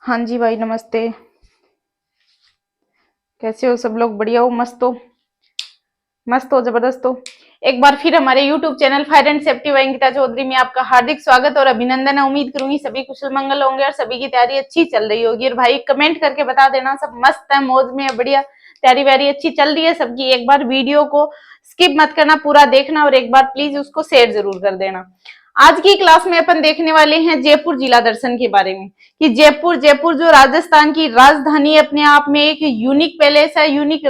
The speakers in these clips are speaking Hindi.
हाँ जी भाई, नमस्ते। कैसे हो सब लोग? बढ़िया हो? मस्त हो? मस्त हो, जबरदस्त हो। एक बार फिर हमारे YouTube channel fire and safety by Ankita Chaudhary में आपका हार्दिक स्वागत और अभिनंदन है। उम्मीद करूंगी सभी कुशल मंगल होंगे और सभी की तैयारी अच्छी चल रही होगी। और भाई कमेंट करके बता देना सब मस्त है, मौज में है, बढ़िया तैयारी वैयारी अच्छी चल रही है सबकी। एक बार वीडियो को स्किप मत करना, पूरा देखना और एक बार प्लीज उसको शेयर जरूर कर देना। आज की क्लास में अपन देखने वाले हैं जयपुर जिला दर्शन के बारे में, कि जयपुर जयपुर जो राजस्थान की राजधानी अपने आप में एक यूनिक पैलेस है, यूनिक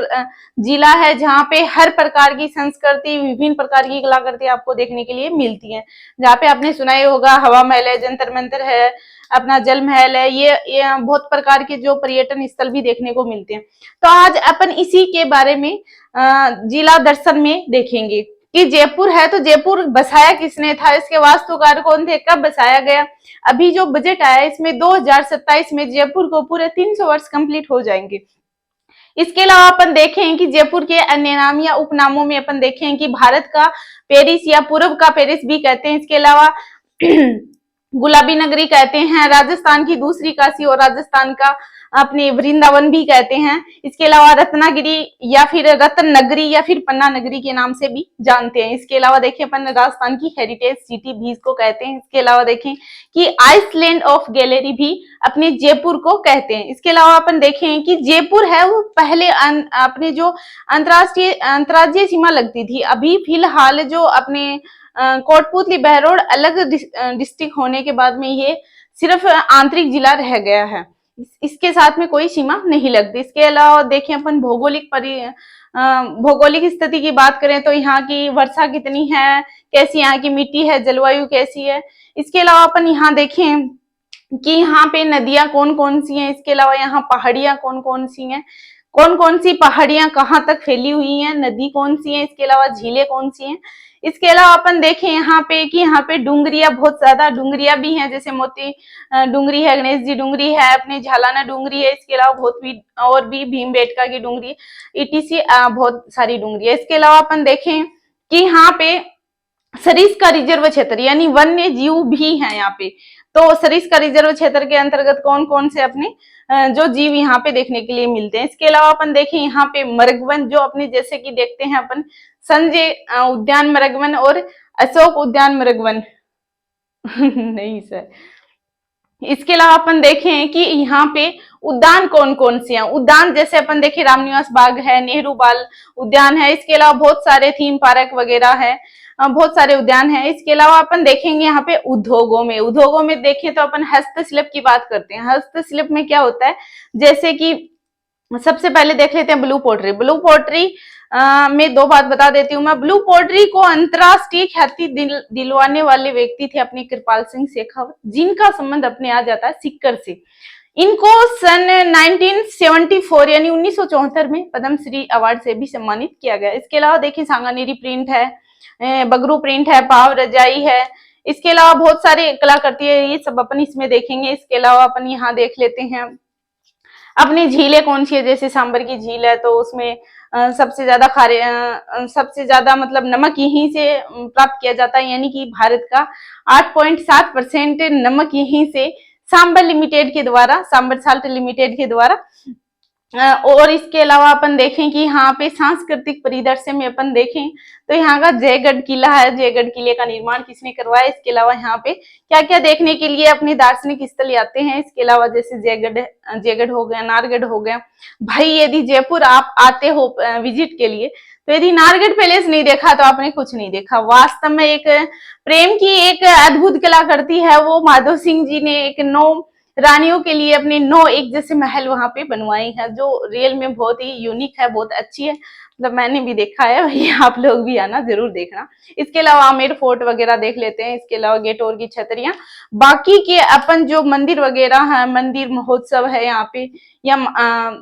जिला है, जहाँ पे हर प्रकार की संस्कृति, विभिन्न प्रकार की कलाकृति आपको देखने के लिए मिलती है। जहाँ पे आपने सुना ही होगा हवा महल है, जंतर मंतर है, अपना जल महल है, ये बहुत प्रकार के जो पर्यटन स्थल भी देखने को मिलते हैं। तो आज अपन इसी के बारे में जिला दर्शन में देखेंगे कि जयपुर है तो जयपुर बसाया किसने था, इसके वास्तुकार कौन थे, कब बसाया गया। अभी जो बजट आया इसमें 2027 में जयपुर को पूरे 300 वर्ष कंप्लीट हो जाएंगे। इसके अलावा अपन देखें कि जयपुर के अन्य नाम या उपनामों में अपन देखें कि भारत का पेरिस या पूर्व का पेरिस भी कहते हैं। इसके अलावा गुलाबी नगरी कहते हैं, राजस्थान की दूसरी काशी और राजस्थान का अपने वृंदावन भी कहते हैं। इसके अलावा रत्नागिरी या फिर रत्न नगरी या फिर पन्ना नगरी के नाम से भी जानते हैं। इसके अलावा देखें अपन राजस्थान की हेरिटेज सिटी भी इसको कहते हैं। इसके अलावा देखें कि आइसलैंड ऑफ गैलरी भी अपने जयपुर को कहते हैं। इसके अलावा अपन देखें कि जयपुर है वो पहले अपने जो अंतर्राज्यीय सीमा लगती थी, अभी फिलहाल जो अपने कोटपुतली बहरोड अलग डिस्ट्रिक्ट होने के बाद में ये सिर्फ आंतरिक जिला रह गया है, इसके साथ में कोई सीमा नहीं लगती। इसके अलावा देखें अपन भौगोलिक स्थिति की बात करें तो यहाँ की वर्षा कितनी है, कैसी यहाँ की मिट्टी है, जलवायु कैसी है। इसके अलावा अपन यहाँ देखें कि यहाँ पे नदियां कौन कौन सी हैं। इसके अलावा यहाँ पहाड़ियां कौन कौन सी हैं, कौन कौन सी पहाड़ियां कहाँ तक फैली हुई हैं, नदी कौन सी है, इसके अलावा झीलें कौन सी हैं। इसके अलावा अपन देखें यहाँ पे कि यहाँ पे डूंगरिया, बहुत ज्यादा डूंगरिया भी हैं, जैसे मोती डूंगरी है, गणेश जी डूंगरी है, अपने झालाना डूंगरी है। इसके अलावा बहुत भी और भी भीमबेटका की डूंगरी, ईटीसी बहुत सारी डूंगरी है। इसके अलावा अपन देखें कि यहाँ पे सरिस्का रिजर्व क्षेत्र यानी वन्य जीव भी हैं यहाँ पे। तो सरिस्का रिजर्व क्षेत्र के अंतर्गत कौन कौन से अपने जो जीव यहाँ पे देखने के लिए मिलते हैं। इसके अलावा अपन देखें यहाँ पे मृगवन, जो अपने जैसे कि देखते हैं अपन संजय उद्यान मृगवन और अशोक उद्यान मृगवन नहीं सर। इसके अलावा अपन देखें कि यहाँ पे उद्यान कौन कौन से हैं। उद्यान जैसे अपन देखें रामनिवास बाग है, नेहरू बाल उद्यान है। इसके अलावा बहुत सारे थीम पार्क वगैरह है, बहुत सारे उद्यान है। इसके अलावा अपन देखेंगे यहाँ पे उद्योगों में देखें तो अपन हस्तशिल्प की बात करते हैं। हस्तशिल्प में क्या होता है, जैसे कि सबसे पहले देख लेते हैं ब्लू पोट्री में दो बात बता देती हूँ मैं। ब्लू पोट्री को अंतरराष्ट्रीय ख्याति दिलवाने वाले व्यक्ति थे अपने कृपाल सिंह शेखावत, जिनका संबंध अपने आ जाता है सिक्कर से। इनको सन 1974 यानी 1974 में पद्मश्री अवार्ड से भी सम्मानित किया गया। इसके अलावा देखिए सांगानेरी प्रिंट है, बगरू प्रिंट है, पाव रजाई है। इसके अलावा बहुत सारे कलाकृति है, ये सब अपन इसमें देखेंगे। इसके अलावा अपन यहाँ देख लेते हैं अपनी झीलें कौन सी है। जैसे सांबर की झील है तो उसमें सबसे ज्यादा मतलब नमक यहीं से प्राप्त किया जाता है, यानी कि भारत का 8.7% नमक यहीं से सांबर साल्ट लिमिटेड के द्वारा। और इसके अलावा अपन देखें कि यहाँ पे सांस्कृतिक परिदृश्य में अपन देखें तो यहाँ का जयगढ़ किला है, जयगढ़ किले का निर्माण किसने करवाया। इसके अलावा यहाँ पे क्या क्या देखने के लिए अपने दार्शनिक स्थल आते हैं। इसके अलावा जैसे जयगढ़ हो गया, नारगढ़ हो गया। भाई यदि जयपुर आप आते हो विजिट के लिए, तो यदि नारगढ़ पैलेस नहीं देखा तो आपने कुछ नहीं देखा। वास्तव में एक प्रेम की एक अद्भुत कलाकृति है वो। माधव सिंह जी ने एक 9 रानियों के लिए अपने 9 एक जैसे महल वहां पे बनवाए हैं, जो रियल में बहुत ही यूनिक है, बहुत अच्छी है। मतलब मैंने भी देखा है, वही आप लोग भी आना जरूर देखना। इसके अलावा आमेर फोर्ट वगैरह देख लेते हैं। इसके अलावा गेटोर की छतरियां, बाकी के अपन जो मंदिर वगैरह है, मंदिर महोत्सव है यहाँ पे, या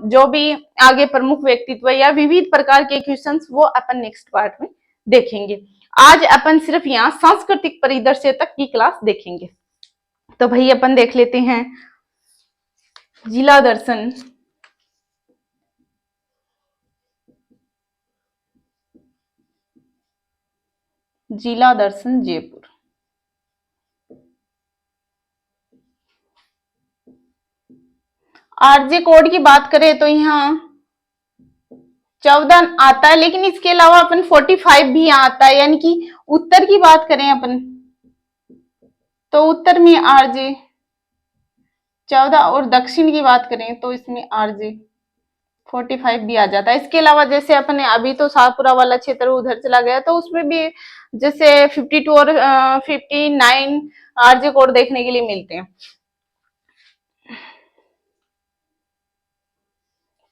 जो भी आगे प्रमुख व्यक्तित्व या विविध प्रकार के क्वेश्चन, वो अपन नेक्स्ट पार्ट में देखेंगे। आज अपन सिर्फ यहाँ सांस्कृतिक परिदृश्य तक की क्लास देखेंगे। तो भाई अपन देख लेते हैं जिला दर्शन। जिला दर्शन जयपुर। आरजे कोड की बात करें तो यहाँ 14 आता है, लेकिन इसके अलावा अपन 45 भी यहाँ आता है। यानी कि उत्तर की बात करें अपन तो उत्तर में आरजे 14 और दक्षिण की बात करें तो इसमें आरजे 45 भी आ जाता है। इसके अलावा जैसे अपने अभी तो शाहपुरा वाला क्षेत्र उधर चला गया तो उसमें भी जैसे 52 और 59 आरजे कोड देखने के लिए मिलते हैं।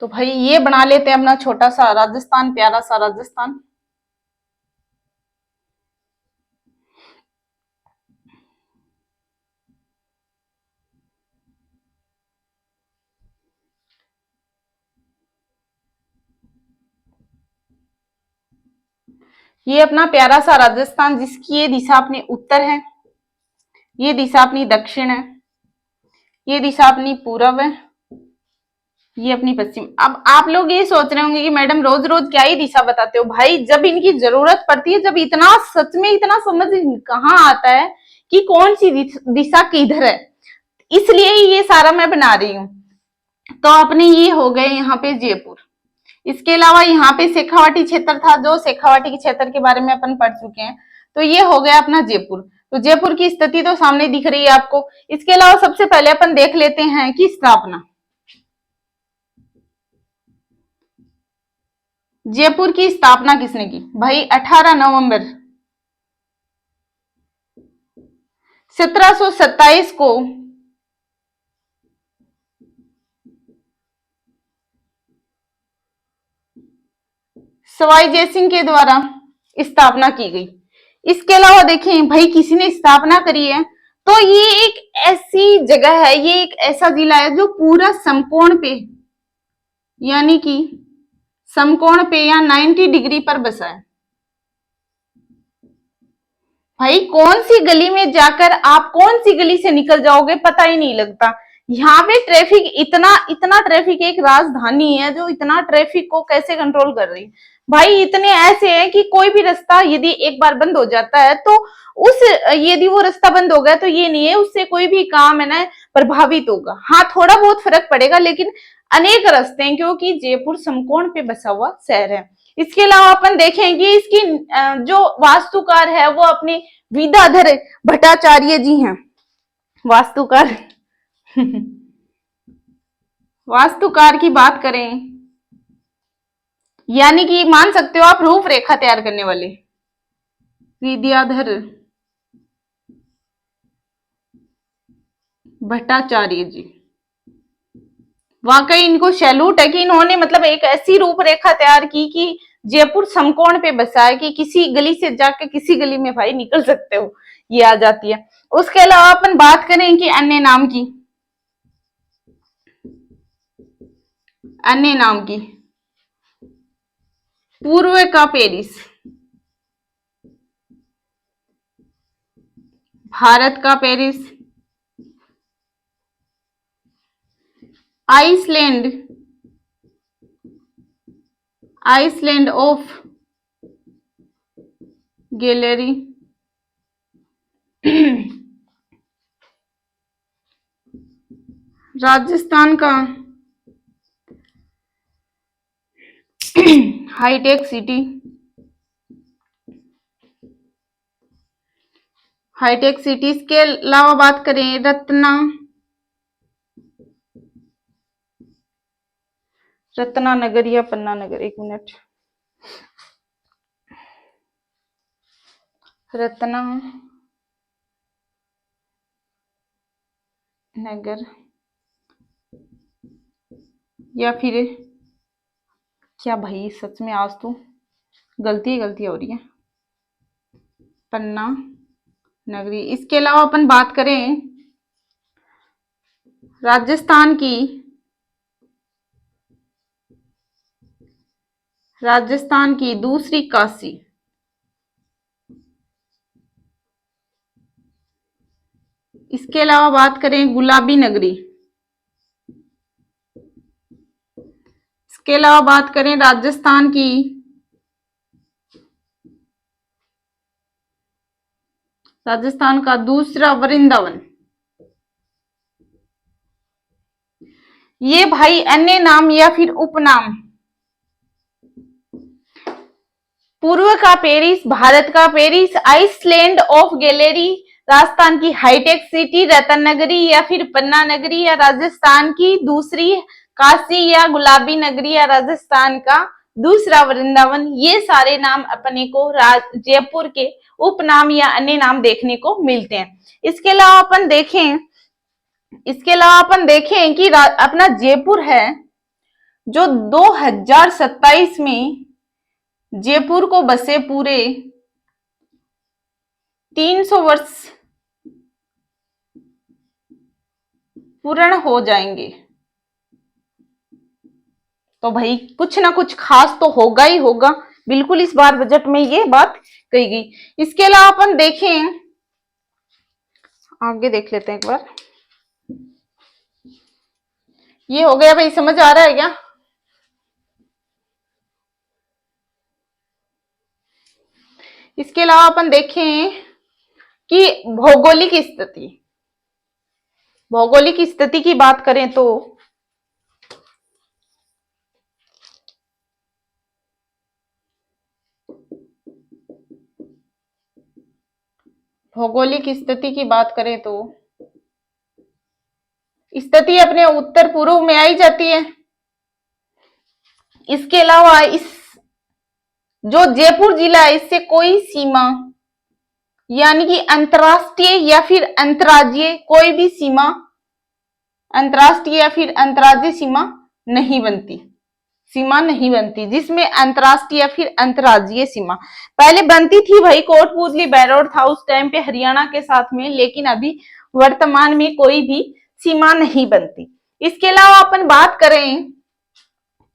तो भाई ये बना लेते हैं अपना छोटा सा राजस्थान, प्यारा सा राजस्थान। ये अपना प्यारा सा राजस्थान जिसकी ये दिशा अपनी उत्तर है, ये दिशा अपनी दक्षिण है, ये दिशा अपनी पूरब है, ये अपनी पश्चिम। अब आप लोग ये सोच रहे होंगे कि मैडम रोज रोज क्या ही दिशा बताते हो। भाई जब इनकी जरूरत पड़ती है, जब इतना सच में इतना समझ कहाँ आता है कि कौन सी दिशा किधर है, इसलिए ये सारा मैं बना रही हूँ। तो अपने ये हो गए यहाँ पे जयपुर। इसके अलावा यहाँ पे शेखावाटी क्षेत्र था, जो शेखावाटी के क्षेत्र के बारे में अपन पढ़ चुके हैं। तो ये हो गया अपना जयपुर। तो जयपुर की स्थिति तो सामने दिख रही है आपको। इसके अलावा सबसे पहले अपन देख लेते हैं कि स्थापना। जयपुर की स्थापना किसने की? भाई 18 नवंबर 1727 को सवाई जयसिंह के द्वारा स्थापना की गई। इसके अलावा देखें भाई किसी ने स्थापना करी है तो ये एक ऐसी जगह है, ये एक ऐसा जिला है जो पूरा समकोण पे, यानी कि समकोण पे या 90 डिग्री पर बसा है। भाई कौन सी गली में जाकर आप कौन सी गली से निकल जाओगे पता ही नहीं लगता। यहाँ पे ट्रैफिक इतना इतना ट्रैफिक, एक राजधानी है जो इतना ट्रैफिक को कैसे कंट्रोल कर रही है। भाई इतने ऐसे हैं कि कोई भी रास्ता यदि एक बार बंद हो जाता है तो उस यदि वो रास्ता बंद हो गया तो ये नहीं है उससे कोई भी काम है ना प्रभावित होगा। हाँ थोड़ा बहुत फर्क पड़ेगा, लेकिन अनेक रास्ते हैं क्योंकि जयपुर समकोण पे बसा हुआ शहर है। इसके अलावा अपन देखेंगे इसकी जो वास्तुकार है वो अपने विद्याधर भट्टाचार्य जी हैं। वास्तुकार वास्तुकार की बात करें यानी कि मान सकते हो आप रूपरेखा तैयार करने वाले विद्याधर भट्टाचार्य जी। वाकई इनको सैल्यूट है कि इन्होंने मतलब एक ऐसी रूपरेखा तैयार की कि जयपुर समकोण पे बसा है कि किसी गली से जाके किसी गली में भाई निकल सकते हो, ये आ जाती है। उसके अलावा अपन बात करें कि अन्य नाम की, अन्य नाम की पूर्व का पेरिस, भारत का Paris, island, island of gallery, Rajasthan का हाईटेक सिटी, हाईटेक सिटीज के अलावा बात करें रत्ना नगर या पन्ना नगर, एक मिनट, रत्ना नगर या फिर क्या भाई सच में आज तो गलती हो रही है, पन्ना नगरी। इसके अलावा अपन बात करें राजस्थान की, राजस्थान की दूसरी काशी, इसके अलावा बात करें गुलाबी नगरी, इसके अलावा बात करें राजस्थान की राजस्थान का दूसरा वृंदावन, ये भाई अन्य नाम या फिर उपनाम। पूर्व का पेरिस, भारत का Paris, island of gallery, Rajasthan की हाईटेक सिटी रतन नगरी या फिर पन्ना नगरी, या राजस्थान की दूसरी काशी या गुलाबी नगरी, या राजस्थान का दूसरा वृंदावन। ये सारे नाम अपने को जयपुर के उपनाम या अन्य नाम देखने को मिलते हैं। इसके अलावा अपन देखें कि अपना जयपुर है जो 2027 में जयपुर को बसे पूरे 300 वर्ष पूर्ण हो जाएंगे। तो भाई कुछ ना कुछ खास तो होगा ही होगा, बिल्कुल इस बार बजट में ये बात कही गई। इसके अलावा अपन देखें, आगे देख लेते हैं एक बार। ये हो गया भाई, समझ आ रहा है क्या? इसके अलावा अपन देखें कि भौगोलिक स्थिति की बात करें तो स्थिति अपने उत्तर पूर्व में आई जाती है। इसके अलावा इस जो जयपुर जिला है इससे कोई सीमा यानी कि अंतरराष्ट्रीय या फिर अंतर्राज्यीय कोई भी सीमा, अंतरराष्ट्रीय या फिर अंतर्राज्यीय सीमा नहीं बनती जिसमें अंतरराष्ट्रीय या फिर अंतर्राज्यीय सीमा पहले बनती थी भाई। कोटपूतली बैरोड था उस टाइम पे हरियाणा के साथ में, लेकिन अभी वर्तमान में कोई भी सीमा नहीं बनती। इसके अलावा अपन बात करें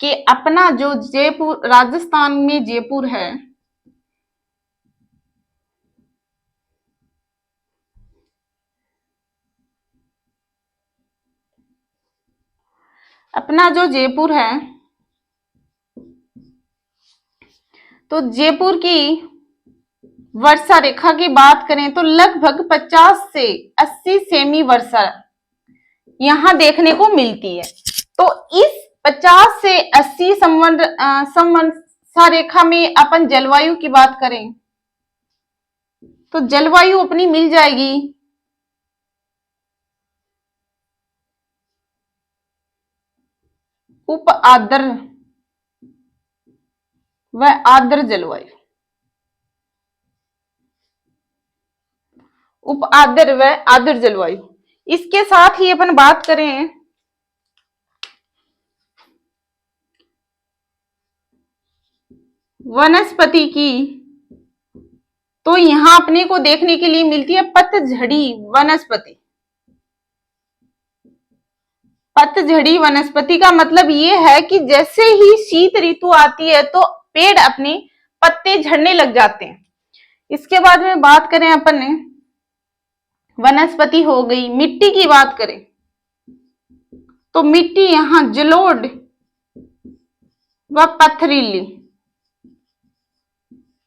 कि अपना जो जयपुर, राजस्थान में जयपुर है, अपना जो जयपुर है तो जयपुर की वर्षा रेखा की बात करें तो लगभग 50 से 80 सेमी वर्षा यहां देखने को मिलती है। तो इस 50 से 80 वर्षा रेखा में अपन जलवायु की बात करें तो जलवायु अपनी मिल जाएगी उप आर्द्र व आर्द्र जलवायु, उप आर्द्र व आर्द्र जलवायु। इसके साथ ही अपन बात करें वनस्पति की तो यहां अपने को देखने के लिए मिलती है पतझड़ी वनस्पति। पतझड़ी वनस्पति का मतलब ये है कि जैसे ही शीत ऋतु आती है तो पेड़ अपने पत्ते झड़ने लग जाते हैं। इसके बाद में बात करें अपन ने वनस्पति हो गई, मिट्टी की बात करें तो मिट्टी यहां जलोढ़ व पथरीली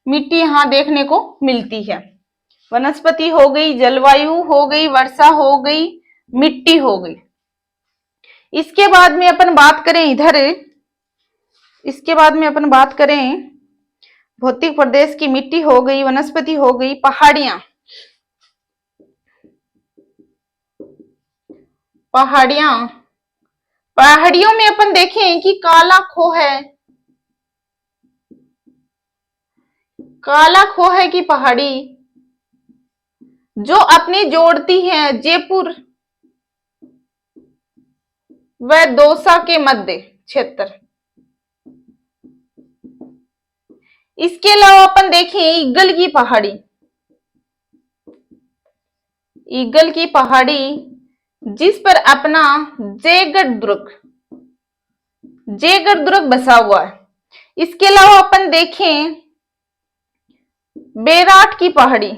मिट्टी यहां देखने को मिलती है। वनस्पति हो गई, जलवायु हो गई, वर्षा हो गई, मिट्टी हो गई। इसके बाद में अपन बात करें भौतिक प्रदेश की, मिट्टी हो गई, वनस्पति हो गई, पहाड़ियों में अपन देखें कि काला खो है की पहाड़ी जो अपनी जोड़ती है जयपुर व दौसा के मध्य क्षेत्र। इसके अलावा अपन देखें ईगल की पहाड़ी जिस पर अपना जयगढ़ दुर्ग बसा हुआ है। इसके अलावा अपन देखें बेराट की पहाड़ी,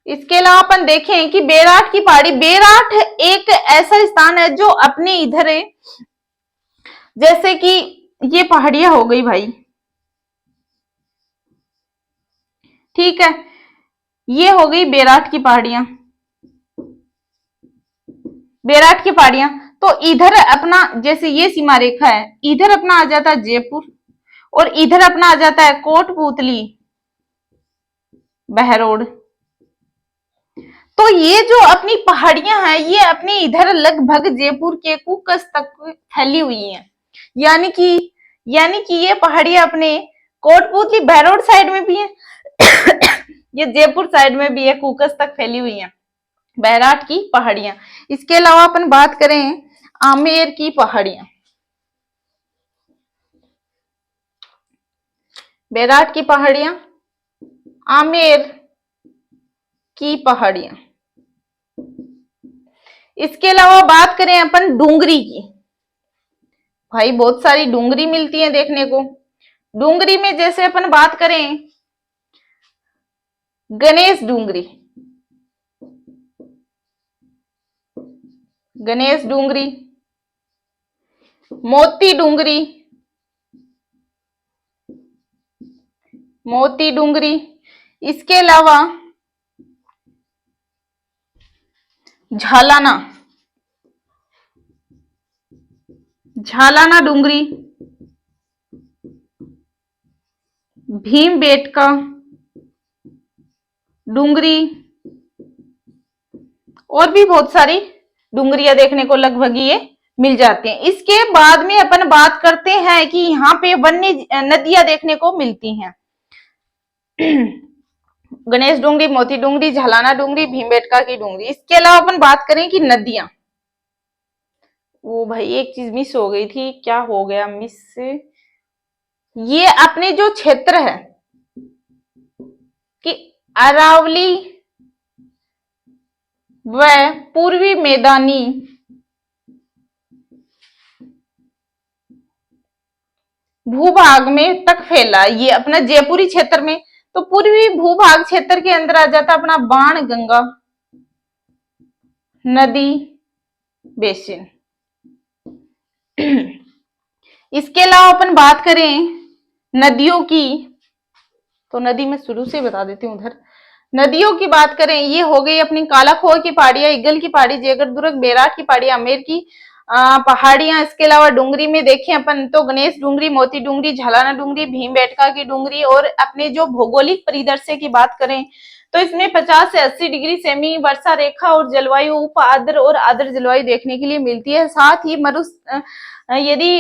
इसके अलावा अपन देखें कि बेराट की पहाड़ी, बेराट एक ऐसा स्थान है जो अपने इधर है, जैसे कि ये पहाड़ियां हो गई भाई, ठीक है, ये हो गई बेराट की पहाड़ियां। बेराट की पहाड़ियां, तो इधर अपना जैसे ये सीमा रेखा है, इधर अपना आ जाता है जयपुर और इधर अपना आ जाता है कोटपुतली, बहरोड। तो ये जो अपनी पहाड़ियां हैं ये अपने इधर लगभग जयपुर के कुकस तक फैली हुई हैं। यानी कि ये पहाड़ियां अपने कोटपुतली बहरोड साइड में भी है ये जयपुर साइड में भी है, कुकस तक फैली हुई है बैराट की पहाड़ियां। इसके अलावा अपन बात करें आमेर की पहाड़ियां, बैराट की पहाड़ियां, आमेर की पहाड़ियां। इसके अलावा बात करें अपन डूंगरी की, भाई बहुत सारी डूंगरी मिलती है देखने को। डूंगरी में जैसे अपन बात करें गणेश डूंगरी, गणेश डूंगरी, मोती डूंगरी, मोती डूंगरी। इसके अलावा झालाना, झालाना डूंगरी, भीमबेटका डूंगरी, और भी बहुत सारी डूंगरियां देखने को लगभग ये मिल जाते हैं। इसके बाद में अपन बात करते हैं कि यहाँ पे वन्य नदियां देखने को मिलती हैं गणेश डूंगरी, मोती डूंगरी, झालाना डूंगरी, भीमबेटका की डूंगरी। इसके अलावा अपन बात करें कि नदियां, वो भाई एक चीज मिस हो गई थी, क्या हो गया मिस से, ये अपने जो क्षेत्र है कि अरावली व पूर्वी मैदानी भूभाग में तक फैला, ये अपना जयपुरी क्षेत्र में। तो पूर्वी भूभाग क्षेत्र के अंदर आ जाता अपना बाण गंगा नदी बेसिन। इसके अलावा अपन बात करें नदियों की, तो नदी में शुरू से बता देती हूँ। उधर नदियों की बात करें, ये हो गई अपनी कालाखोह की पहाड़ियां, इगल की पहाड़ी, जयगढ़ दुर्ग, बेराट की पहाड़ी, आमेर की पहाड़ियां। इसके अलावा डूंगरी में देखें अपन तो गणेश डूंगरी, मोती डूंगरी, झालाना डूंगरी, भीमबेटका की डूंगरी। और अपने जो भौगोलिक परिदृश्य की बात करें तो इसमें 50 से 80 डिग्री सेमी वर्षा रेखा और जलवायु उप आर्द्र और आर्द्र जलवायु देखने के लिए मिलती है। साथ ही यदि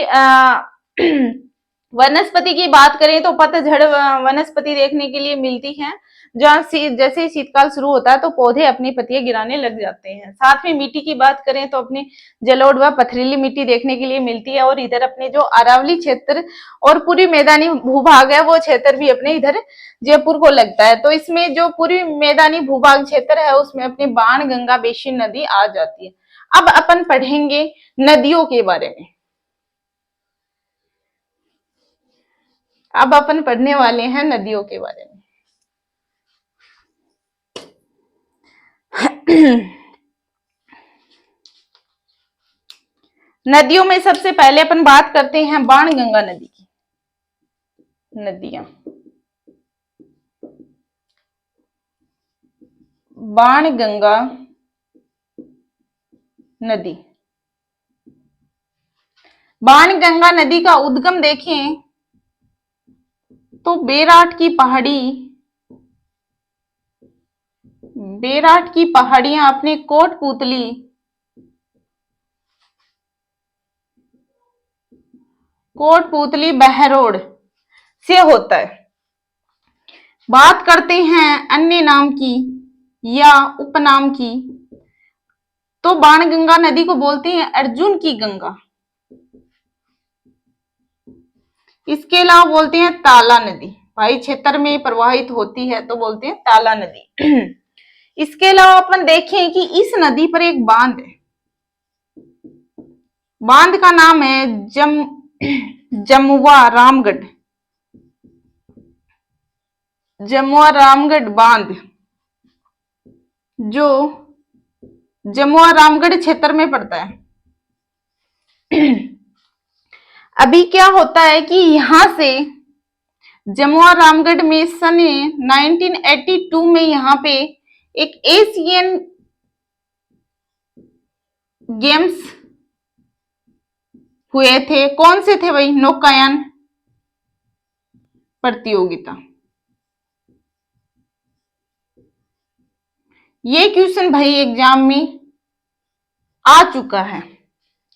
वनस्पति की बात करें तो पतझड़ वनस्पति देखने के लिए मिलती है, जहाँ जैसे ही शीतकाल शुरू होता है तो पौधे अपनी पत्तियां गिराने लग जाते हैं। साथ में मिट्टी की बात करें तो अपने जलोढ़ व पथरीली मिट्टी देखने के लिए मिलती है। और इधर अपने जो अरावली क्षेत्र और पूर्वी मैदानी भूभाग है वो क्षेत्र भी अपने इधर जयपुर को लगता है। तो इसमें जो पूर्वी मैदानी भूभाग क्षेत्र है उसमें अपने बाण गंगा बेसिन नदी आ जाती है। अब अपन पढ़ेंगे नदियों के बारे में। अब अपन पढ़ने वाले हैं नदियों के बारे में। नदियों में सबसे पहले अपन बात करते हैं बाणगंगा नदी की। नदियां, बाणगंगा नदी, बाणगंगा नदी का उद्गम देखें तो बेराट की पहाड़ी, बेराट की पहाड़ियां अपने कोटपुतली, कोटपुतली बहरोड से होता है। बात करते हैं अन्य नाम की या उपनाम की, तो बाणगंगा नदी को बोलते हैं अर्जुन की गंगा। इसके अलावा बोलते हैं ताला नदी, भाई क्षेत्र में प्रवाहित होती है तो बोलते हैं ताला नदी। इसके अलावा अपन देखें कि इस नदी पर एक बांध है, बांध का नाम है जमुआ रामगढ़, जमुआ रामगढ़ बांध, जो जमुआ रामगढ़ क्षेत्र में पड़ता है। अभी क्या होता है कि यहां से जमुआ रामगढ़ में सन 1982 में यहाँ पे एक एशियन गेम्स हुए थे, कौन से थे भाई? नौकायन प्रतियोगिता। ये क्वेश्चन भाई एग्जाम में आ चुका है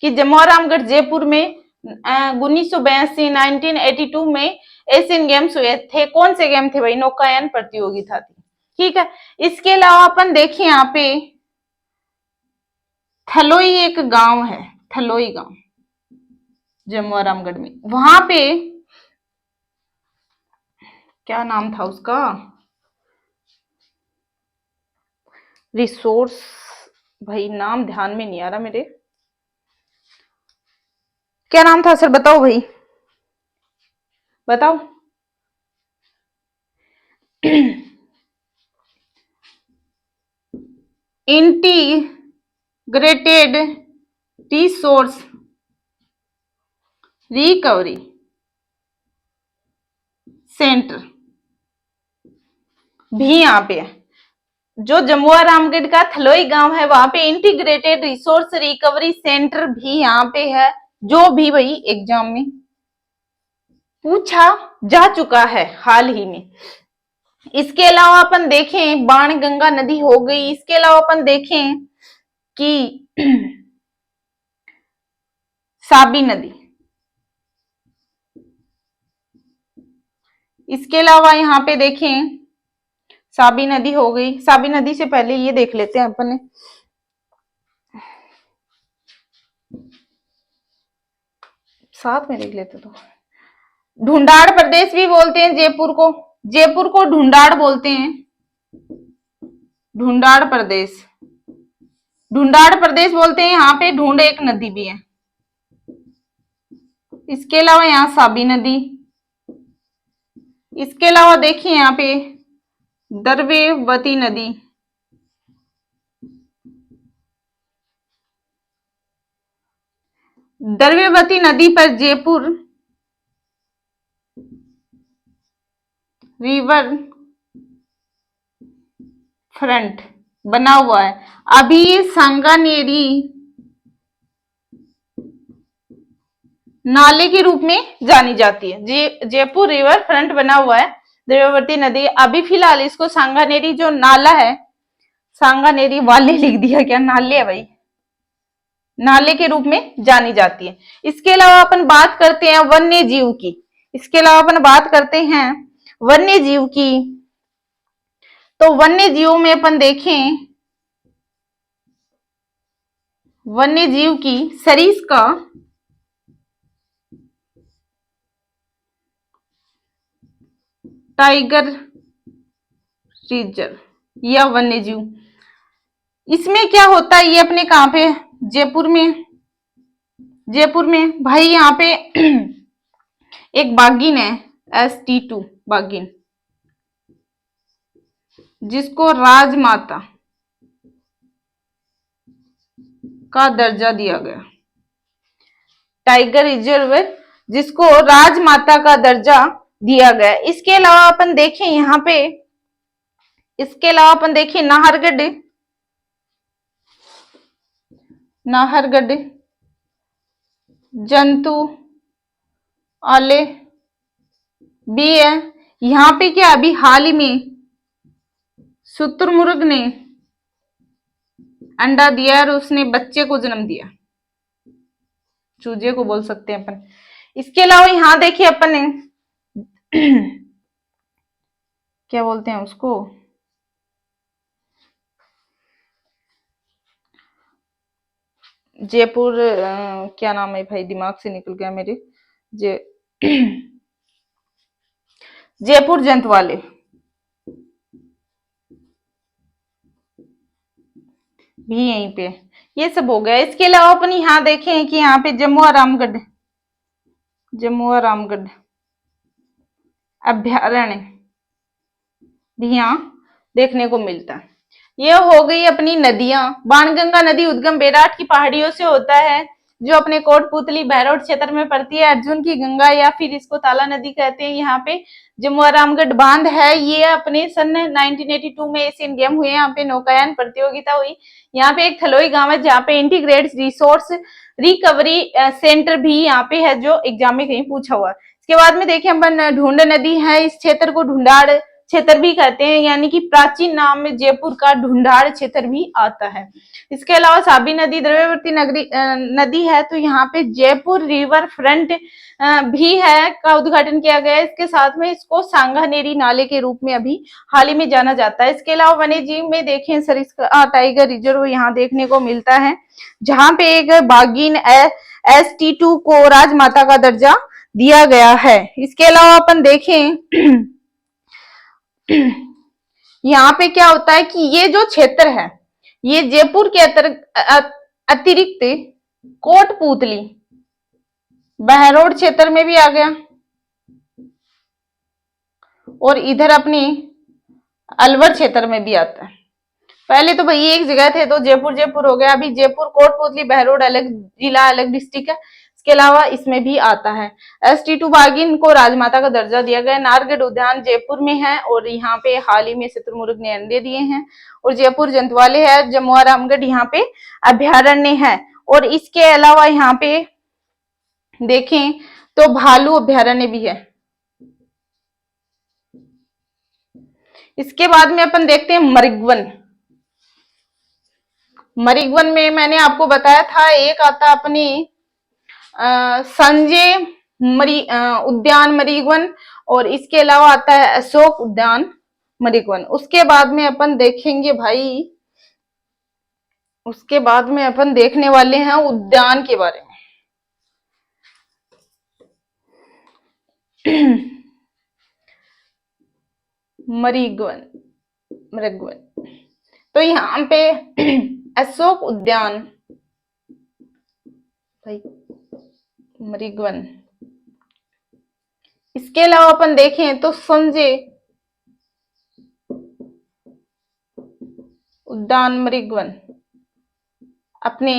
कि जमुआ रामगढ़ जयपुर में 1982 1982 में एशियन गेम्स हुए थे, कौन से गेम थे भाई? नौकायन प्रतियोगिता थी। ठीक है, इसके अलावा अपन देखिए यहाँ पे थलोई एक गांव है, थलोई गांव जमुआ रामगढ़ में, वहां पे क्या नाम था उसका? रिसोर्स, भाई नाम ध्यान में नहीं आ रहा मेरे, क्या नाम था सर? बताओ भाई, बताओ। इंटीग्रेटेड रिसोर्स रिकवरी सेंटर भी यहाँ पे है। जो जमुआ रामगढ़ का थलोई गांव है वहां पे इंटीग्रेटेड रिसोर्स रिकवरी सेंटर भी यहाँ पे है, जो भी भाई एग्जाम में पूछा जा चुका है हाल ही में। इसके अलावा अपन देखें बाण गंगा नदी हो गई, इसके अलावा अपन देखें कि साबी नदी, इसके अलावा यहाँ पे देखें साबी नदी हो गई। साबी नदी से पहले ये देख लेते हैं अपन ने, साथ में देख लेते तो, ढूंढाड़ प्रदेश भी बोलते हैं जयपुर को, जयपुर को ढूंढाड़ बोलते हैं, ढूंढाड़ प्रदेश, ढूंढाड़ प्रदेश बोलते हैं। यहाँ पे ढूंढ एक नदी भी है। इसके अलावा यहाँ साबी नदी, इसके अलावा देखिए यहाँ पे दर्वेवती नदी, दर्वेवती नदी पर जयपुर रिवर फ्रंट बना हुआ है। अभी ये सांगानेरी नाले के रूप में जानी जाती है। जयपुर रिवर फ्रंट बना हुआ है द्रव्यवती नदी, अभी फिलहाल इसको सांगानेरी जो नाला है, सांगानेरी वाले लिख दिया क्या, नाले है भाई, नाले के रूप में जानी जाती है। इसके अलावा अपन बात करते हैं वन्य जीव की, इसके अलावा अपन बात करते हैं वन्य जीव की, तो वन्य जीवों में अपन देखें वन्य जीव की सरिस्का, टाइगर रिजर्व या वन्य जीव, इसमें क्या होता है? ये अपने कहां पे? जयपुर में, जयपुर में भाई यहाँ पे एक बाघिन है ST2 बाघिन, जिसको राजमाता का दर्जा दिया गया, टाइगर रिजर्व जिसको राजमाता का दर्जा दिया गया। इसके अलावा अपन देखें यहाँ पे, इसके अलावा अपन देखें नाहरगढ़, नाहरगढ़ जंतु आले भी है। यहाँ पे क्या अभी हाल ही में शुतुरमुर्ग ने अंडा दिया और उसने बच्चे को जन्म दिया, चूजे को बोल सकते हैं अपन। इसके अलावा यहाँ देखिए अपन ने क्या बोलते हैं उसको, जयपुर क्या नाम है भाई, दिमाग से निकल गया मेरे, जयपुर जंतवाले भी यहीं पे, ये सब हो गया। इसके अलावा अपन यहाँ देखें कि यहाँ पे जमुआ रामगढ़, जमुआ रामगढ़ अभ्यारण्य भी यहाँ देखने को मिलता है। यह हो गई अपनी नदियां। बाणगंगा नदी उद्गम बेराट की पहाड़ियों से होता है, जो अपने कोटपुतली बहरोड क्षेत्र में पड़ती है। अर्जुन की गंगा या फिर इसको ताला नदी कहते हैं। यहाँ पे जम्मू रामगढ़ बांध है, ये अपने सन 1982 में एशियन गेम हुए, यहाँ पे नौकायन प्रतियोगिता हुई। यहाँ पे एक थलोई गांव है जहाँ पे इंटीग्रेटेड रिसोर्स रिकवरी सेंटर भी यहाँ पे है, जो एग्जाम में कहीं पूछा हुआ। इसके बाद में देखिए अपन ढूंढ नदी है, इस क्षेत्र को ढूंढाड़ क्षेत्र भी कहते हैं, यानी कि प्राचीन नाम में जयपुर का ढूंढाड़ क्षेत्र भी आता है। इसके अलावा साबी नदी द्रव्यवती नदी है, तो यहाँ पे जयपुर रिवर फ्रंट भी है का उद्घाटन किया गया है। इसके साथ में इसको सांगानेरी नाले के रूप में अभी हाल ही में जाना जाता है। इसके अलावा वन्य जीव में देखें सरिस्का टाइगर रिजर्व यहाँ देखने को मिलता है, जहां पे एक बागीन ST2 को राजमाता का दर्जा दिया गया है। इसके अलावा अपन देखें यहाँ पे क्या होता है कि ये जो क्षेत्र है ये जयपुर के अतिरिक्त कोटपुतली बहरोड क्षेत्र में भी आ गया, और इधर अपनी अलवर क्षेत्र में भी आता है। पहले तो भाई एक जगह थे तो जयपुर जयपुर हो गया, अभी जयपुर कोटपुतली बहरोड अलग जिला अलग डिस्ट्रिक्ट है। इसके अलावा इसमें भी आता है। ST2 बागिन को राजमाता का दर्जा दिया गया। नारगढ़ उद्यान जयपुर में है, और यहाँ पे हाल ही में शुतुरमुर्ग ने अंडे दिए हैं। और जयपुर जंतुवाले है, जम्मू रामगढ़ यहाँ पे अभ्यारण्य है। और इसके अलावा यहाँ पे देखें तो भालू अभ्यारण्य भी है। इसके बाद में अपन देखते हैं मृगवन। मृगवन में मैंने आपको बताया था एक आता अपनी संजय उद्यान मृगवन, और इसके अलावा आता है अशोक उद्यान मृगवन। उसके बाद में अपन देखेंगे भाई, उसके बाद में अपन देखने वाले हैं उद्यान के बारे में। मृगवन तो यहाँ पे अशोक उद्यान भाई मृगवन। इसके अलावा अपन देखें तो संजय उद्यान मृगवन अपने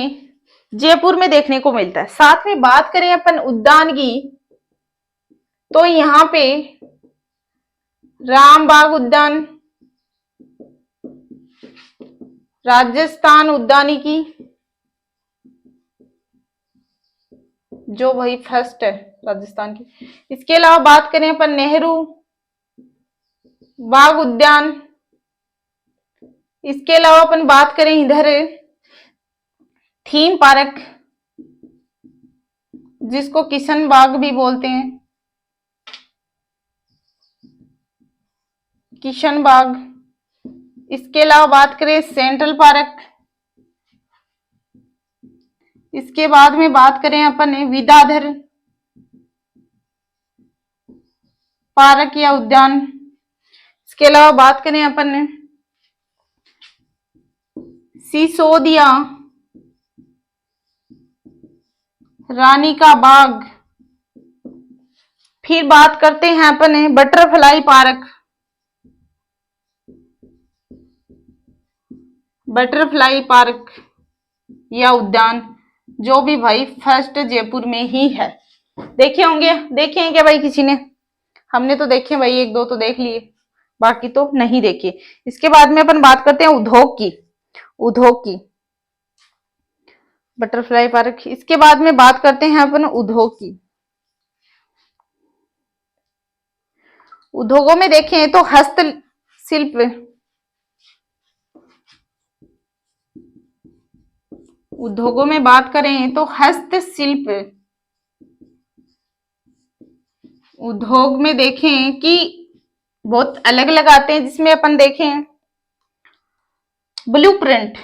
जयपुर में देखने को मिलता है। साथ में बात करें अपन उद्यान की, तो यहाँ पे रामबाग उद्यान, राजस्थान उद्यानिकी जो वही फर्स्ट है राजस्थान की। इसके अलावा बात करें अपन नेहरू बाग उद्यान। इसके अलावा अपन बात करें इधर थीम पार्क जिसको किशन बाग भी बोलते हैं, किशन बाग। इसके अलावा बात करें सेंट्रल पार्क। इसके बाद में बात करें अपन विद्याधर पार्क या उद्यान। इसके अलावा बात करें अपन सिसोदिया रानी का बाग। फिर बात करते हैं अपन बटरफ्लाई पार्क, बटरफ्लाई पार्क या उद्यान जो भी भाई फर्स्ट जयपुर में ही है। देखे होंगे, देखे हैं क्या भाई किसी ने? हमने तो देखे भाई, एक दो तो देख लिए, बाकी तो नहीं देखे। इसके बाद में अपन बात करते हैं उद्योग की, उद्योग की बटरफ्लाई पार्क। इसके बाद में बात करते हैं अपन उद्योग की। उद्योगों में देखें तो हस्तशिल्प, उद्योगों में बात करें तो हस्तशिल्प उद्योग में देखें कि बहुत अलग अलग आते हैं, जिसमें अपन देखें ब्लूप्रिंट,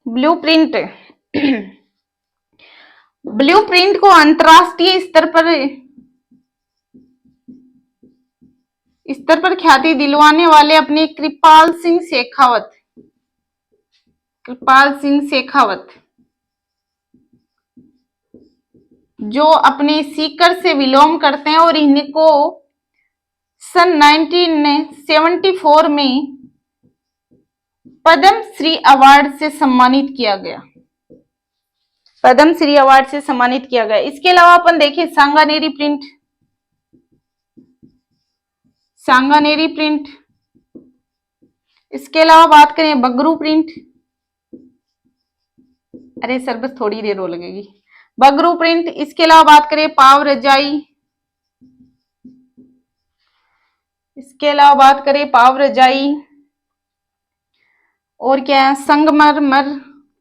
ब्लूप्रिंट ब्लूप्रिंट को अंतरराष्ट्रीय स्तर पर ख्याति दिलवाने वाले अपने कृपाल सिंह शेखावत जो अपने सीकर से विलोम करते हैं, और इनको सन 1974 में पद्म श्री अवार्ड से सम्मानित किया गया, पद्म श्री अवार्ड से सम्मानित किया गया। इसके अलावा अपन देखें सांगानेरी प्रिंट, सांगानेरी प्रिंट। इसके अलावा बात करें बगरू प्रिंट, अरे सर बस थोड़ी देर हो लगेगी, बगरू प्रिंट। इसके अलावा बात करें पाव रजाई, इसके अलावा बात करें पाव रजाई, और क्या है संगमरमर,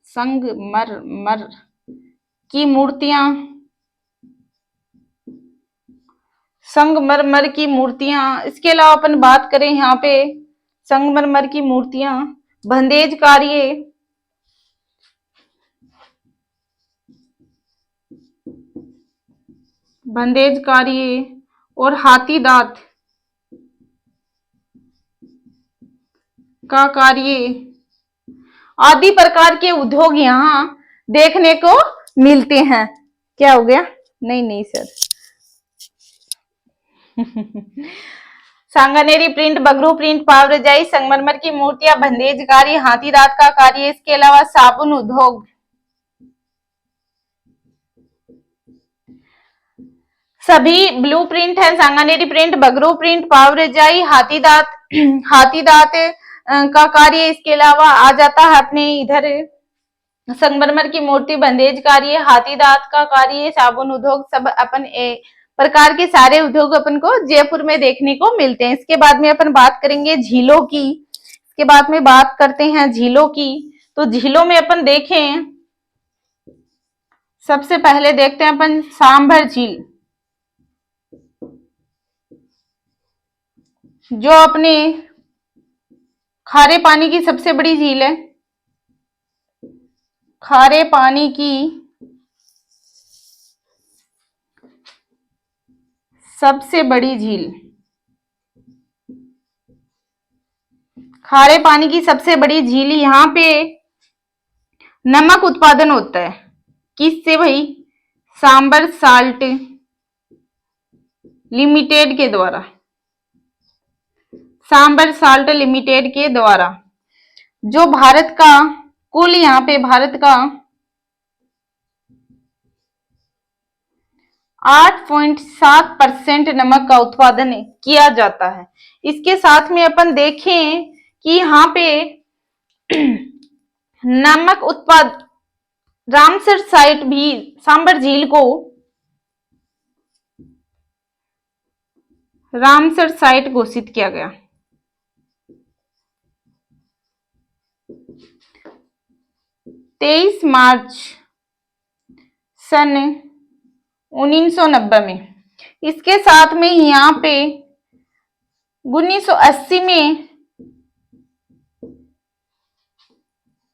संगमरमर की मूर्तियां, संगमरमर की मूर्तियां। इसके अलावा अपन बात करें यहाँ पे संगमरमर की मूर्तियां, बंदेज कार्य, बंदेज कार्य और हाथी दांत का कार्य आदि प्रकार के उद्योग यहाँ देखने को मिलते हैं। क्या हो गया? नहीं नहीं sir Sanganeri print, Bagru print, पाव रजाई, संगमरमर की मूर्तियां, बंदेज कार्य, हाथी दांत का कार्य। इसके अलावा साबुन उद्योग, सभी ब्लू प्रिंट है। सांगानेरी प्रिंट, बगरू प्रिंट, पाव रजाई, हाथी दांत, हाथी दांत का कार्य। इसके अलावा आ जाता है अपने इधर संगमरमर की मूर्ति, बंदेज कार्य, हाथी दांत का कार्य, साबुन उद्योग। सब अपन प्रकार के सारे उद्योग अपन को जयपुर में देखने को मिलते हैं। इसके बाद में अपन बात करेंगे झीलों की, इसके बाद में बात करते हैं झीलों की। तो झीलों में अपन देखें, सबसे पहले देखते हैं अपन सांभर झील, जो अपने खारे पानी की सबसे बड़ी झील है, खारे पानी की सबसे बड़ी झील, खारे पानी की सबसे बड़ी झील। यहाँ पे नमक उत्पादन होता है, किससे भाई? सांबर साल्ट लिमिटेड के द्वारा, सांबर साल्ट लिमिटेड के द्वारा। जो भारत का कुल, यहाँ पे भारत का 8.7% नमक का उत्पादन किया जाता है। इसके साथ में अपन देखें कि यहाँ पे नमक उत्पाद रामसर साइट भी, सांबर झील को रामसर साइट घोषित किया गया। 23 मार्च सन 1990 में। इसके साथ में यहाँ पे 1980 में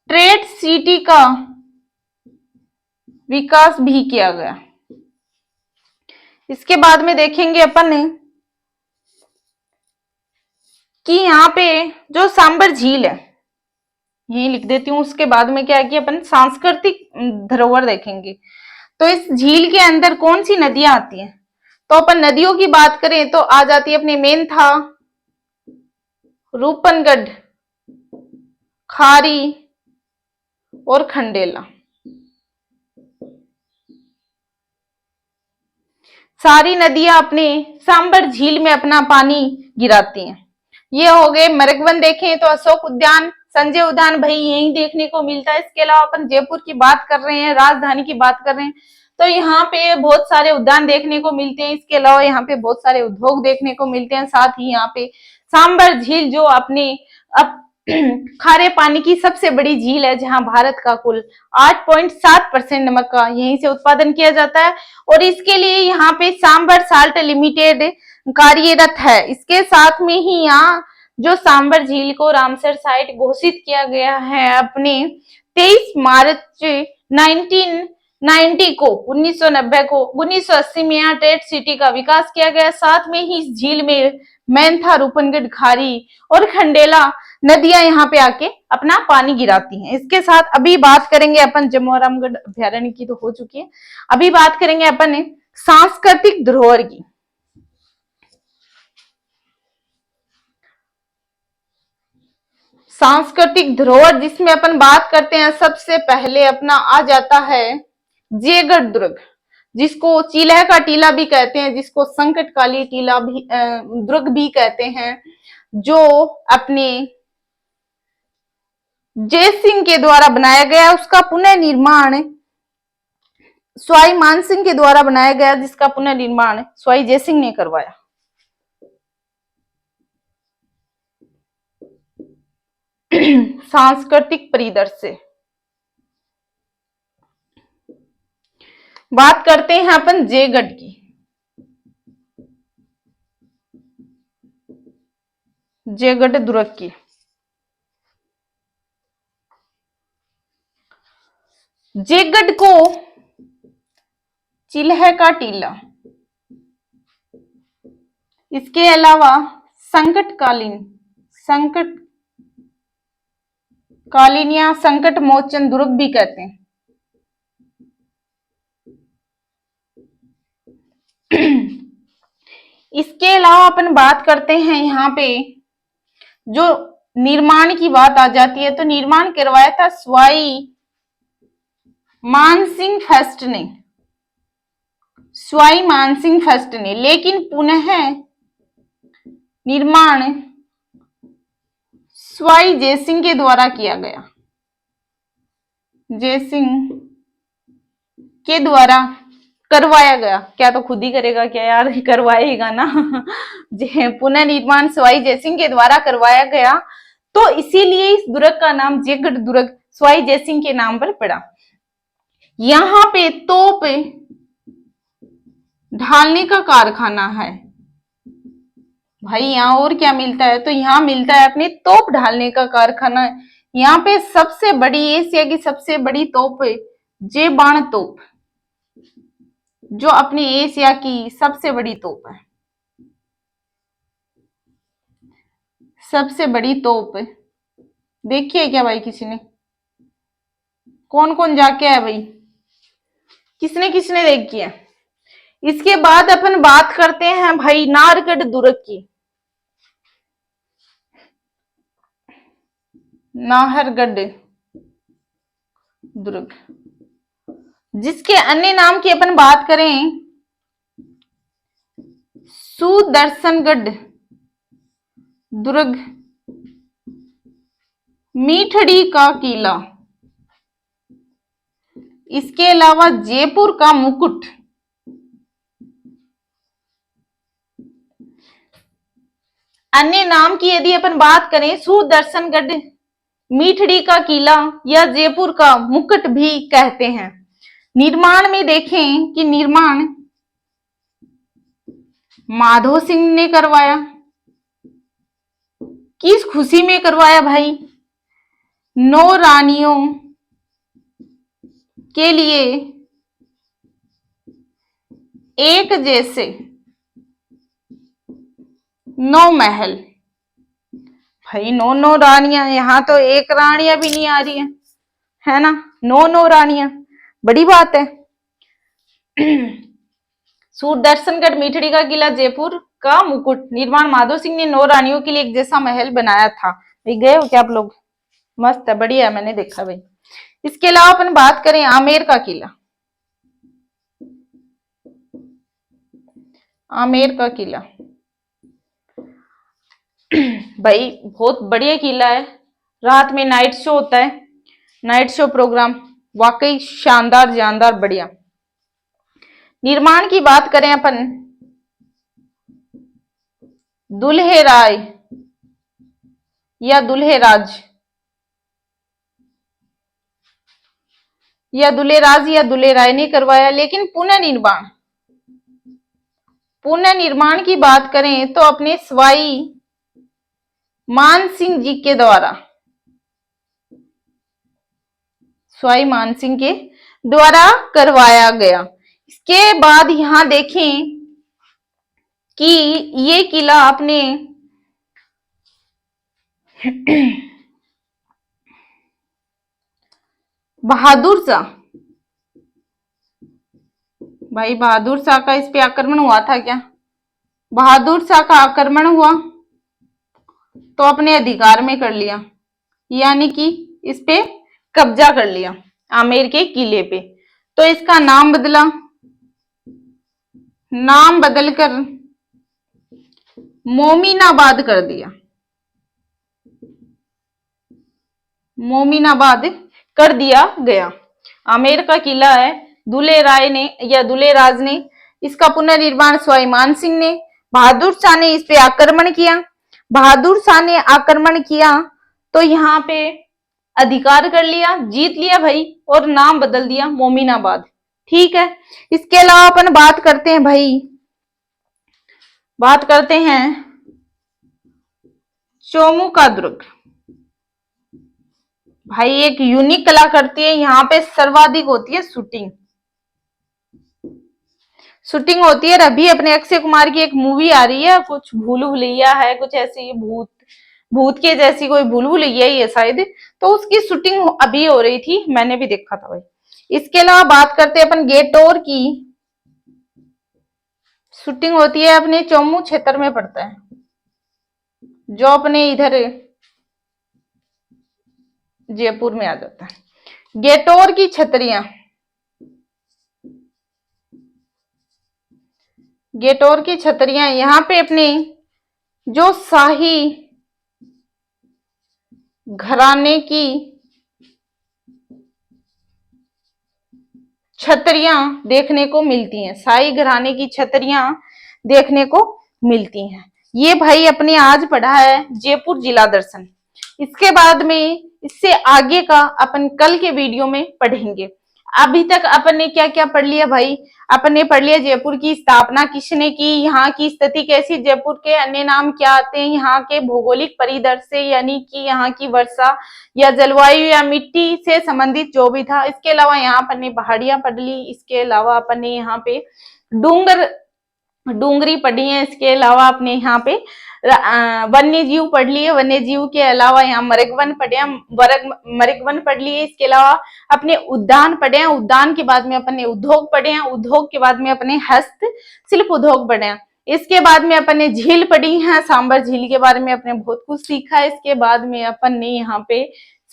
ट्रेड सिटी का विकास भी किया गया। इसके बाद में देखेंगे अपन कि यहाँ पे जो सांबर झील है, यही लिख देती हूँ। उसके बाद में क्या है कि अपन सांस्कृतिक धरोहर देखेंगे। तो इस झील के अंदर कौन सी नदियां आती हैं? तो अपन नदियों की बात करें तो आ जाती है अपनी मेंथा, रूपनगढ़, खारी और खंडेला। सारी नदियां अपने सांबर झील में अपना पानी गिराती हैं। ये हो गए मरगवन। देखें तो अशोक उद्यान, संजय उद्यान भाई यही देखने को मिलता है। इसके अलावा अपन जयपुर की बात कर रहे हैं, राजधानी की बात कर रहे हैं, तो यहाँ पे बहुत सारे उद्यान देखने को मिलते हैं। इसके अलावा यहाँ पे बहुत सारे उद्योग देखने को मिलते हैं। साथ ही यहाँ पे सांबर झील जो अपने खारे पानी की सबसे बड़ी झील है, जहां भारत का कुल 8.7% नमक का यहीं से उत्पादन किया जाता है, और इसके लिए यहाँ पे सांबर साल्ट लिमिटेड कार्यरत है। इसके साथ में ही यहाँ जो सांबर झील को रामसर साइट घोषित किया गया है अपने 23 मार्च 1990 को, 1990 को 1980 में यहाँ ट्रेड सिटी का विकास किया गया। साथ में ही इस झील में मेंथा, रूपनगढ़, खारी और खंडेला नदियां यहाँ पे आके अपना पानी गिराती हैं। इसके साथ अभी बात करेंगे अपन जमोरामगढ़ अभ्यारण्य की, तो हो चुकी है। अभी बात करेंगे अपन सांस्कृतिक धरोहर की। सांस्कृतिक धरोहर जिसमें अपन बात करते हैं, सबसे पहले अपना आ जाता है जयगढ़ दुर्ग, जिसको चीलह का टीला भी कहते हैं, जिसको संकटकाली टीला भी दुर्ग भी कहते हैं, जो अपने जय सिंह के द्वारा बनाया गया। उसका पुनर्निर्माण स्वाई मानसिंह के द्वारा बनाया गया, जिसका पुनर्निर्माण स्वाई जय सिंह ने करवाया। सांस्कृतिक परिदृश्य बात करते हैं अपन जयगढ़ की। जयगढ़ दुर्ग की जयगढ़ को चिल्ह का टीला, इसके अलावा संकटकालीन या संकट मोचन दुर्ग भी कहते हैं। इसके अलावा अपन बात करते हैं यहाँ पे जो निर्माण की बात आ जाती है, तो निर्माण करवाया था स्वाई मानसिंह फर्स्ट ने, स्वाई मानसिंह फर्स्ट ने, लेकिन पुनः निर्माण स्वाई जयसिंह के द्वारा किया गया। जयसिंह के द्वारा करवाया गया। क्या तो खुद ही करेगा क्या यार, करवाएगा ना। पुनर्निर्माण स्वाई जयसिंह के द्वारा करवाया गया, तो इसीलिए इस दुर्ग का नाम जयगढ़ दुर्ग स्वाई जयसिंह के नाम पर पड़ा। यहाँ पे तोप ढालने का कारखाना है। भाई यहाँ और क्या मिलता है, तो यहाँ मिलता है अपने तोप ढालने का कारखाना। यहाँ पे सबसे बड़ी, एशिया की सबसे बड़ी तोप जे बाण तोप, जो अपने एशिया की सबसे बड़ी तोप है। सबसे बड़ी तोप देखी है क्या भाई किसी ने? कौन कौन जाके है भाई, किसने किसने देखी है? इसके बाद अपन बात करते हैं भाई नाहरगढ़ दुर्ग की। नाहरगढ़ दुर्ग, जिसके अन्य नाम की अपन बात करें, सुदर्शनगढ़ दुर्ग, मीठड़ी का किला, इसके अलावा जयपुर का मुकुट, अन्य नाम की यदि अपन बात करें, सुदर्शनगढ़, मीठड़ी का किला या जयपुर का मुकुट भी कहते हैं। निर्माण में देखें कि निर्माण माधो सिंह ने करवाया। किस खुशी में करवाया भाई? 9 रानियों के लिए एक जैसे 9 महल। भाई 9 रानियां, यहाँ तो एक रानियां भी नहीं आ रही है ना, 9 रानियां, बड़ी बात है। सुदर्शनगढ़, मीठड़ी का किला, जयपुर का मुकुट, निर्माण माधो सिंह ने 9 रानियों के लिए एक जैसा महल बनाया था। भाई गए हो क्या आप लोग? मस्त है, बढ़िया है, मैंने देखा भाई। इसके अलावा अपन बात करें आमेर का किला। आमेर का किला भाई बहुत बढ़िया किला है। रात में नाइट शो होता है, नाइट शो प्रोग्राम वाकई शानदार, जानदार, बढ़िया। निर्माण की बात करें अपन, दुल्हे राय या दुल्हे राज या दुल्हे राय ने करवाया, लेकिन पुनर्निर्माण की बात करें तो अपने स्वाई मानसिंह जी के द्वारा, स्वाई मानसिंह के द्वारा करवाया गया। इसके बाद यहां देखें कि ये किला अपने बहादुर शाह, भाई बहादुर शाह का इस पे आक्रमण हुआ था क्या? बहादुर शाह का आक्रमण हुआ तो अपने अधिकार में कर लिया। यानी कि इस पे कब्जा कर लिया, आमेर के किले पे। तो इसका नाम बदला, नाम बदलकर मोमिनाबाद कर दिया, मोमिनाबाद कर दिया गया। आमेर का किला है, दुले राय ने या दुले राज ने इसका पुनर्निर्माण स्वाई मान सिंह ने, बहादुर शाह ने इस पे आक्रमण किया। बहादुर शाह ने आक्रमण किया तो यहाँ पे अधिकार कर लिया, जीत लिया भाई, और नाम बदल दिया मोमिनाबाद। ठीक है, इसके अलावा अपन बात करते हैं भाई, बात करते हैं चोमू का दुर्ग। भाई एक यूनिक कला करती है, यहाँ पे सर्वाधिक होती है शूटिंग, शूटिंग होती है। अभी अपने अक्षय कुमार की एक मूवी आ रही है, कुछ भूल भुलैया है, कुछ ऐसी भूत भूत के जैसी कोई भूल भुलैया ही है शायद, तो उसकी शूटिंग अभी हो रही थी, मैंने भी देखा था भाई। इसके अलावा बात करते हैं अपन गेटोर की, शूटिंग होती है अपने चौमू क्षेत्र में पड़ता है, जो अपने इधर जयपुर में आ जाता है। गेटोर की छतरियां, गेटोर की छतरियां यहाँ पे अपने जो शाही घराने की छतरियां देखने को मिलती हैं, शाही घराने की छतरियां देखने को मिलती हैं। ये भाई अपने आज पढ़ा है जयपुर जिला दर्शन। इसके बाद में इससे आगे का अपन कल के वीडियो में पढ़ेंगे। अभी तक अपन ने क्या क्या पढ़ लिया भाई, अपन ने पढ़ लिया जयपुर की स्थापना किसने की, यहाँ की स्थिति कैसी, जयपुर के अन्य नाम क्या आते हैं, यहाँ के भौगोलिक परिदृश्य यानी कि यहाँ की वर्षा या जलवायु या मिट्टी से संबंधित जो भी था। इसके अलावा यहाँ अपन ने पहाड़ियां पढ़ ली, इसके अलावा अपन ने यहाँ पे डूंगर डूंगरी पढ़ी है, इसके अलावा अपने यहाँ पे वन्य जीव पढ़ लिए, वन्य जीव के अलावा यहाँ मृगवन पढ़े, मृगवन पढ़ लिए। इसके अलावा अपने उद्यान पढ़े हैं, उद्यान के बाद में अपने उद्योग पढ़े हैं, उद्योग के बाद में अपने हस्त शिल्प उद्योग पढ़े हैं। इसके बाद में अपन ने झील पढ़ी है, सांबर झील के बारे में अपने बहुत कुछ सीखा है। इसके बाद में अपन ने यहाँ पे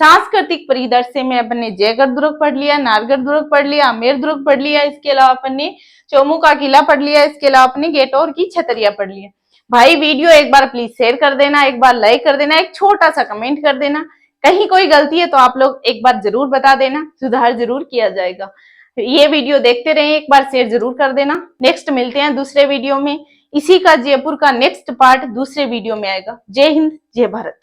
सांस्कृतिक परिदृश्य में अपन ने जयगढ़ दुर्ग पढ़ लिया, नारगढ़ दुर्ग पढ़ लिया, आमेर दुर्ग पढ़ लिया। इसके अलावा अपन ने चोमू का किला पढ़ लिया, इसके अलावा अपने गेटोर की छतरिया पढ़ लिया। भाई वीडियो एक बार प्लीज शेयर कर देना, एक बार लाइक कर देना, एक छोटा सा कमेंट कर देना। कहीं कोई गलती है तो आप लोग एक बार जरूर बता देना, सुधार जरूर किया जाएगा। ये वीडियो देखते रहे, एक बार शेयर जरूर कर देना। नेक्स्ट मिलते हैं दूसरे वीडियो में, इसी का जयपुर का नेक्स्ट पार्ट दूसरे वीडियो में आएगा। जय हिंद, जय भारत।